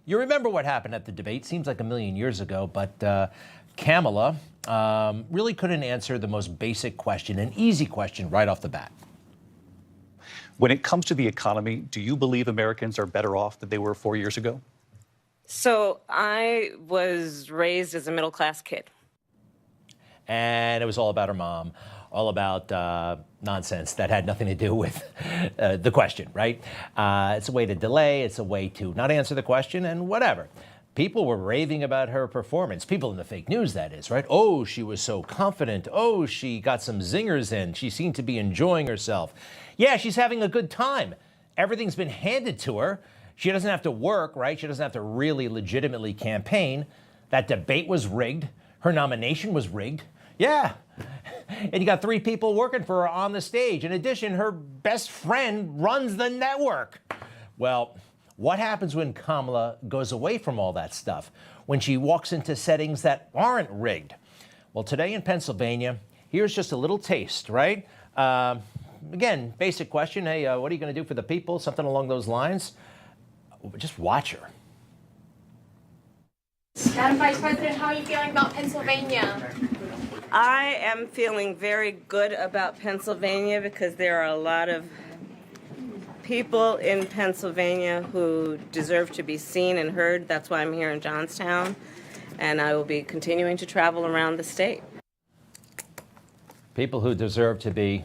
You remember what happened at the debate. Seems like a million years ago, but Kamala really couldn't answer the most basic question, an easy question right off the bat. When it comes to the economy, do you believe Americans are better off than they were 4 years ago? So I was raised as a middle-class kid. And it was all about her mom, all about nonsense that had nothing to do with the question, right? It's a way to delay, it's a way to not answer the question, and whatever. People were raving about her performance. People in the fake news, that is, right? Oh, she was so confident. Oh, she got some zingers in. She seemed to be enjoying herself. Yeah, she's having a good time. Everything's been handed to her. She doesn't have to work, right? She doesn't have to really legitimately campaign. That debate was rigged. Her nomination was rigged. Yeah. And you got 3 people working for her on the stage. In addition, her best friend runs the network. Well, what happens when Kamala goes away from all that stuff? When she walks into settings that aren't rigged? Well, today in Pennsylvania, here's just a little taste, right? Again, basic question. Hey, what are you going to do for the people? Something along those lines. Just watch her. Madam Vice President, how are you feeling about Pennsylvania? I am feeling very good about Pennsylvania because there are a lot of people in Pennsylvania who deserve to be seen and heard. That's why I'm here in Johnstown, and I will be continuing to travel around the state. People who deserve to be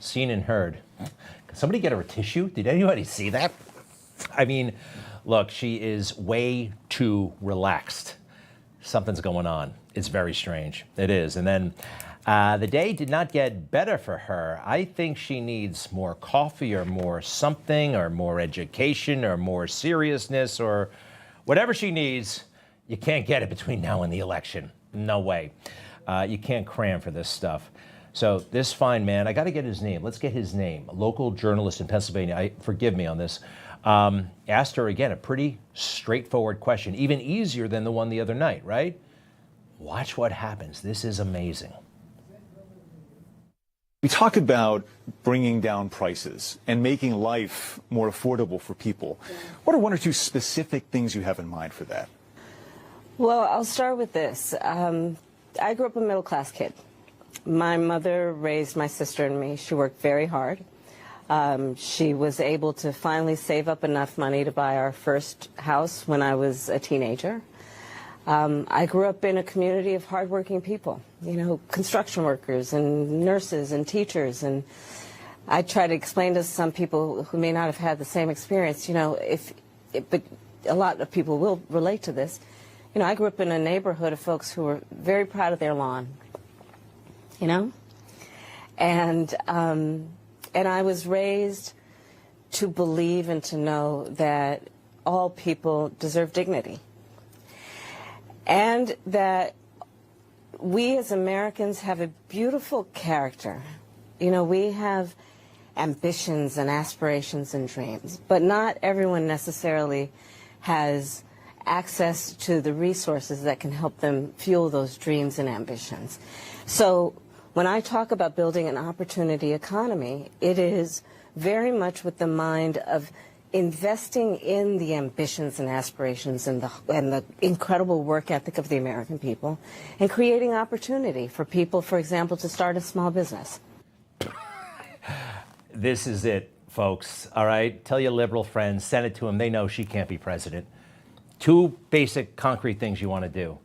seen and heard. Can somebody get her a tissue? Did anybody see that? I mean, look, she is way too relaxed. Something's going on. It's very strange. It is. And then the day did not get better for her. I think she needs more coffee or more something or more education or more seriousness or whatever she needs. You can't get it between now and the election. No way. You can't cram for this stuff. So this fine man, I got to get his name. Let's get his name. A local journalist in Pennsylvania, forgive me on this, asked her again a pretty straightforward question, even easier than the one the other night, right? Watch what happens. This is amazing. We talk about bringing down prices and making life more affordable for people. What are 1 or 2 specific things you have in mind for that? Well, I'll start with this. I grew up a middle-class kid. My mother raised my sister and me. She worked very hard. She was able to finally save up enough money to buy our first house when I was a teenager. I grew up in a community of hardworking people, you know, construction workers and nurses and teachers. And I try to explain to some people who may not have had the same experience, you know, but a lot of people will relate to this. You know, I grew up in a neighborhood of folks who were very proud of their lawn, you know, and I was raised to believe and to know that all people deserve dignity. And that we as Americans have a beautiful character. You know, we have ambitions and aspirations and dreams, but not everyone necessarily has access to the resources that can help them fuel those dreams and ambitions. So when I talk about building an opportunity economy, it is very much with the mind of investing in the ambitions and aspirations and the incredible work ethic of the American people and creating opportunity for people, for example, to start a small business. This is it, folks. All right? Tell your liberal friends, send it to them. They know she can't be president. 2 basic concrete things you want to do.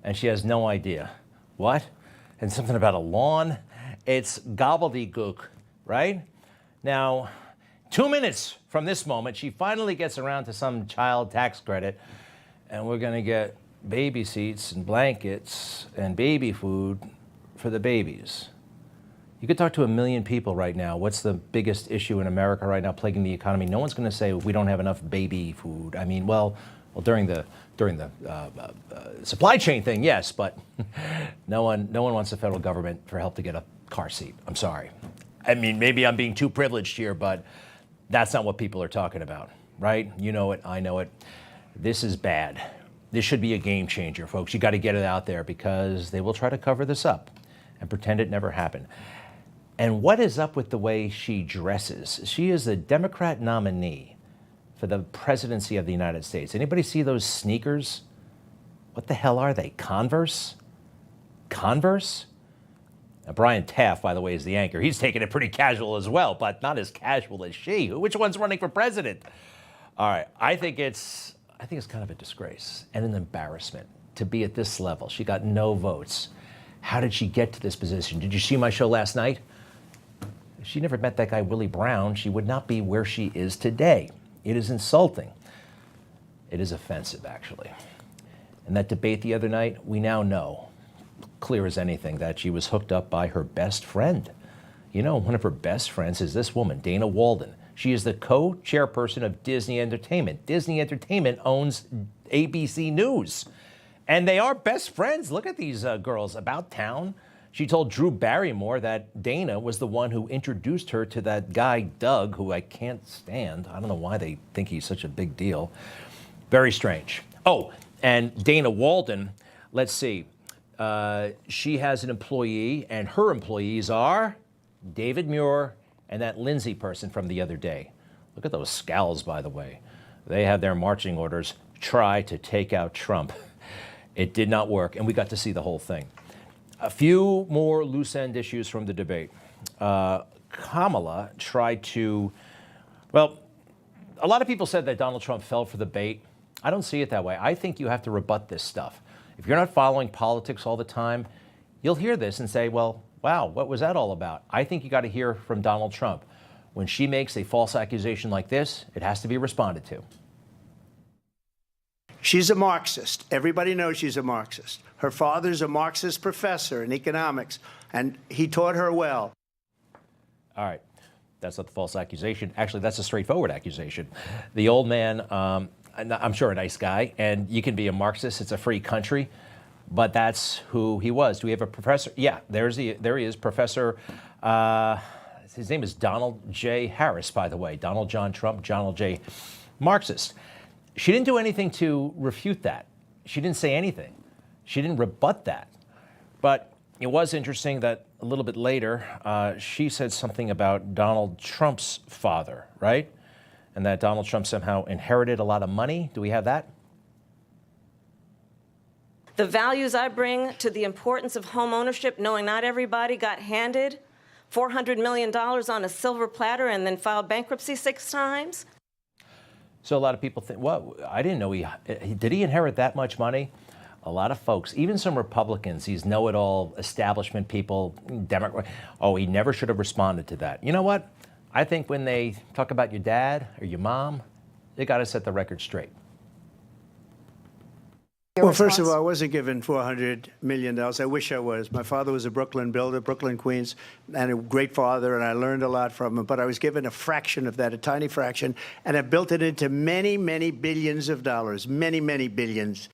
And she has no idea. What? And something about a lawn? It's gobbledygook, right? Now, 2 minutes from this moment, she finally gets around to some child tax credit, and we're going to get baby seats and blankets and baby food for the babies. You could talk to 1 million people right now. What's the biggest issue in America right now plaguing the economy? No one's going to say we don't have enough baby food. I mean, well, during the supply chain thing, yes, but no one wants the federal government for help to get a car seat. I'm sorry. I mean, maybe I'm being too privileged here, but that's not what people are talking about, right? You know it, I know it. This is bad. This should be a game changer, folks. You got to get it out there because they will try to cover this up and pretend it never happened. And what is up with the way she dresses? She is a Democrat nominee for the presidency of the United States. Anybody see those sneakers? What the hell are they? Converse? Converse? Now, Brian Taft, by the way, is the anchor. He's taking it pretty casual as well, but not as casual as she. Which one's running for president? All right, I think it's kind of a disgrace and an embarrassment to be at this level. She got no votes. How did she get to this position? Did you see my show last night? If she never met that guy, Willie Brown, she would not be where she is today. It is insulting. It is offensive, actually. And that debate the other night, we now know, clear as anything, that she was hooked up by her best friend. You know, one of her best friends is this woman, Dana Walden. She is the co-chairperson of Disney Entertainment. Disney Entertainment owns ABC News. And they are best friends. Look at these girls about town. She told Drew Barrymore that Dana was the one who introduced her to that guy, Doug, who I can't stand. I don't know why they think he's such a big deal. Very strange. Oh, and Dana Walden, let's see. She has an employee, and her employees are David Muir and that Lindsay person from the other day. Look at those scowls, by the way. They have their marching orders, try to take out Trump. It did not work, and we got to see the whole thing. A few more loose end issues from the debate. Kamala tried to, well, a lot of people said that Donald Trump fell for the bait. I don't see it that way. I think you have to rebut this stuff. If you're not following politics all the time, you'll hear this and say, well, wow, what was that all about? I think you got to hear from Donald Trump. When she makes a false accusation like this, it has to be responded to. She's a Marxist. Everybody knows she's a Marxist. Her father's a Marxist professor in economics, and he taught her well. All right. That's not the false accusation. Actually, that's a straightforward accusation. The old man, I'm sure a nice guy, and you can be a Marxist. It's a free country, but that's who he was. Do we have a professor? Yeah, there he is, Professor. His name is Donald J. Harris, by the way. Donald John Trump, Donald J. Marxist. She didn't do anything to refute that. She didn't say anything. She didn't rebut that. But it was interesting that a little bit later, she said something about Donald Trump's father, right? And that Donald Trump somehow inherited a lot of money. Do we have that? The values I bring to the importance of home ownership, knowing not everybody got handed $400 million on a silver platter and then filed bankruptcy 6 times. So a lot of people think, well, I didn't know did he inherit that much money? A lot of folks, even some Republicans, these know-it-all establishment people, Democrat, oh, he never should have responded to that. You know what? I think when they talk about your dad or your mom, they got to set the record straight. Well, first of all, I wasn't given $400 million. I wish I was. My father was a Brooklyn builder, Brooklyn, Queens, and a great father, and I learned a lot from him. But I was given a fraction of that, a tiny fraction, and I built it into many, many billions of dollars, many, many billions.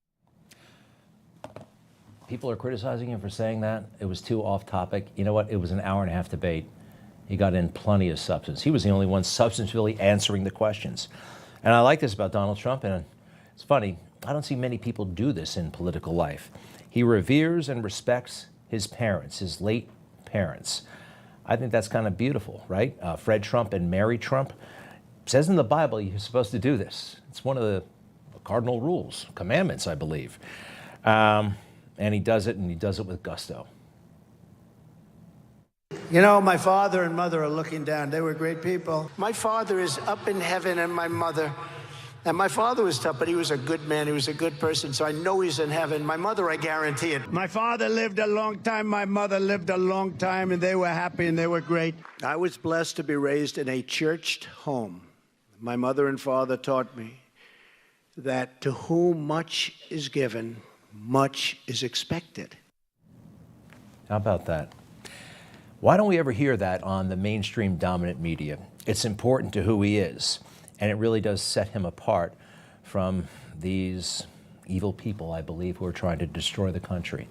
People are criticizing him for saying that. It was too off topic. You know what? It was an hour-and-a-half debate. He got in plenty of substance. He was the only one substantively answering the questions. And I like this about Donald Trump, and it's funny. I don't see many people do this in political life. He reveres and respects his parents, his late parents. I think that's kind of beautiful, right? Fred Trump and Mary Trump. It says in the Bible you're supposed to do this. It's one of the cardinal rules, commandments, I believe. And he does it, and he does it with gusto. You know, my father and mother are looking down. They were great people. My father is up in heaven, and my mother. And my father was tough, but he was a good man. He was a good person, so I know he's in heaven. My mother, I guarantee it. My father lived a long time. My mother lived a long time, and they were happy, and they were great. I was blessed to be raised in a churched home. My mother and father taught me that to whom much is given, much is expected. How about that? Why don't we ever hear that on the mainstream dominant media? It's important to who he is. And it really does set him apart from these evil people, I believe, who are trying to destroy the country.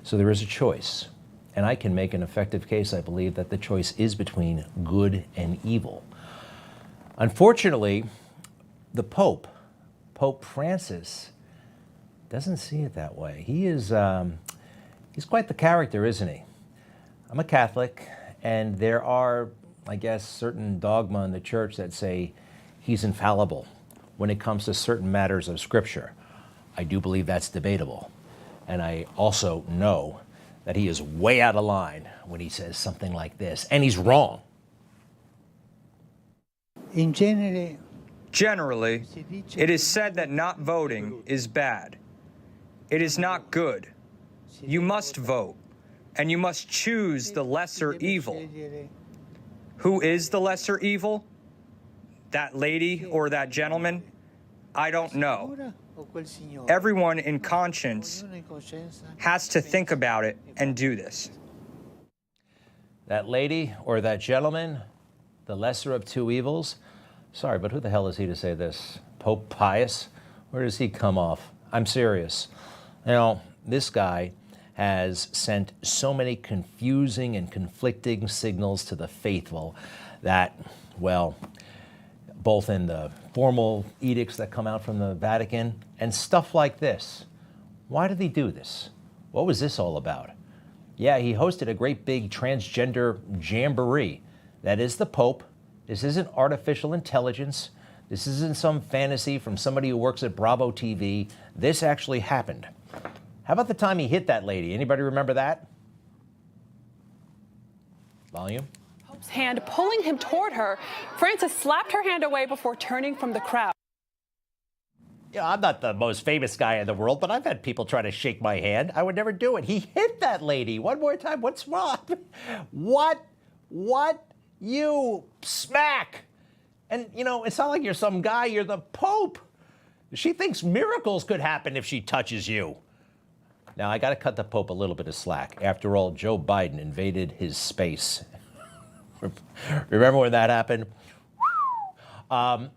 So there is a choice. And I can make an effective case, I believe, that the choice is between good and evil. Unfortunately, the Pope, Pope Francis, doesn't see it that way. He's quite the character, isn't he? I'm a Catholic, and there are, I guess, certain dogma in the church that say he's infallible. when it comes to certain matters of Scripture. I do believe that's debatable. And I also know that he is way out of line when he says something like this, and he's wrong. Generally, it is said that not voting is bad. It is not good. You must vote, and you must choose the lesser evil. Who is the lesser evil? That lady or that gentleman? I don't know. Everyone in conscience has to think about it and do this. That lady or that gentleman, the lesser of two evils? Sorry, but who the hell is he to say this? Pope Pius? Where does he come off? I'm serious. You know, this guy has sent so many confusing and conflicting signals to the faithful that, well, both in the formal edicts that come out from the Vatican and stuff like this. Why did he do this? What was this all about? Yeah, he hosted a great big transgender jamboree. That is the Pope. This isn't artificial intelligence. This isn't some fantasy from somebody who works at Bravo TV. This actually happened. How about the time he hit that lady? Anybody remember that? Volume. Hand, pulling him toward her. Francis slapped her hand away before turning from the crowd. Yeah, I'm not the most famous guy in the world, but I've had people try to shake my hand. I would never do it. He hit that lady. One more time. What's wrong? What? You smack. And, you know, it's not like you're some guy. You're the Pope. She thinks miracles could happen if she touches you. Now, I got to cut the Pope a little bit of slack. After all, Joe Biden invaded his space. Remember when that happened? I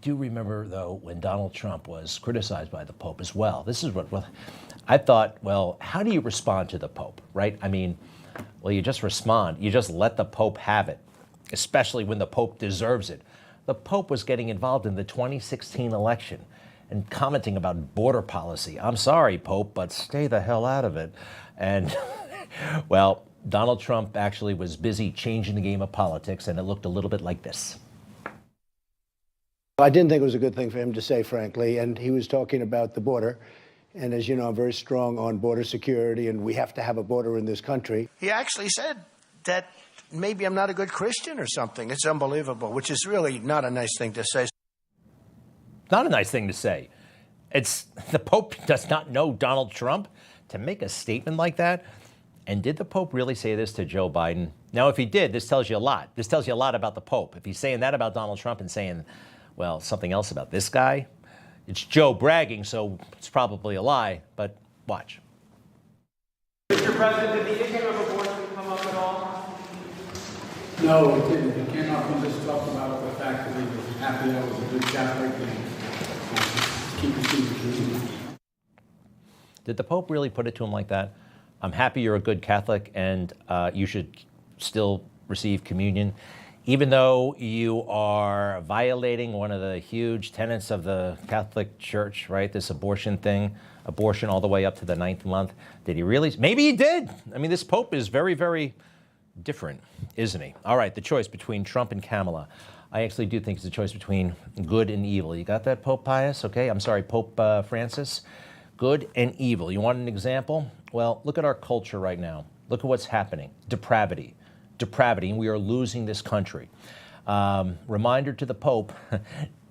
do remember, though, when Donald Trump was criticized by the Pope as well. This is what I thought, well, how do you respond to the Pope, right? I mean, well, you just respond. You just let the Pope have it, especially when the Pope deserves it. The Pope was getting involved in the 2016 election and commenting about border policy. I'm sorry, Pope, but stay the hell out of it. And, well, Donald Trump actually was busy changing the game of politics, and it looked a little bit like this. I didn't think it was a good thing for him to say, frankly, and he was talking about the border. And as you know, I'm very strong on border security, and we have to have a border in this country. He actually said that maybe I'm not a good Christian or something. It's unbelievable, which is really not a nice thing to say. Not a nice thing to say. It's the Pope does not know Donald Trump to make a statement like that. And did the Pope really say this to Joe Biden? Now, if he did, this tells you a lot. This tells you a lot about the Pope. If he's saying that about Donald Trump and saying, well, something else about this guy, it's Joe bragging, so it's probably a lie, but watch. Mr. President, did the issue of abortion come up at all? No, it didn't. It came up when just talked about the fact that he was happy that was a good Catholic and keep the secret. Did the Pope really put it to him like that? I'm happy you're a good Catholic and you should still receive communion, even though you are violating one of the huge tenets of the Catholic Church, right? This abortion thing, abortion all the way up to the 9th month. Did he really? Maybe he did. I mean, this Pope is very, very different, isn't he? All right, the choice between Trump and Kamala. I actually do think it's a choice between good and evil. You got that, Pope Pius? Okay, I'm sorry, Pope Francis. Good and evil. You want an example? Well, look at our culture right now. Look at what's happening. Depravity, and we are losing this country. Reminder to the Pope,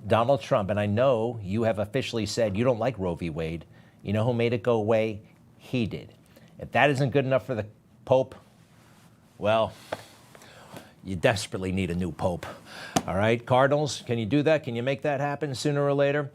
Donald Trump, and I know you have officially said you don't like Roe v. Wade. You know who made it go away? He did. If that isn't good enough for the Pope, well, you desperately need a new Pope. All right, Cardinals, can you do that? Can you make that happen sooner or later?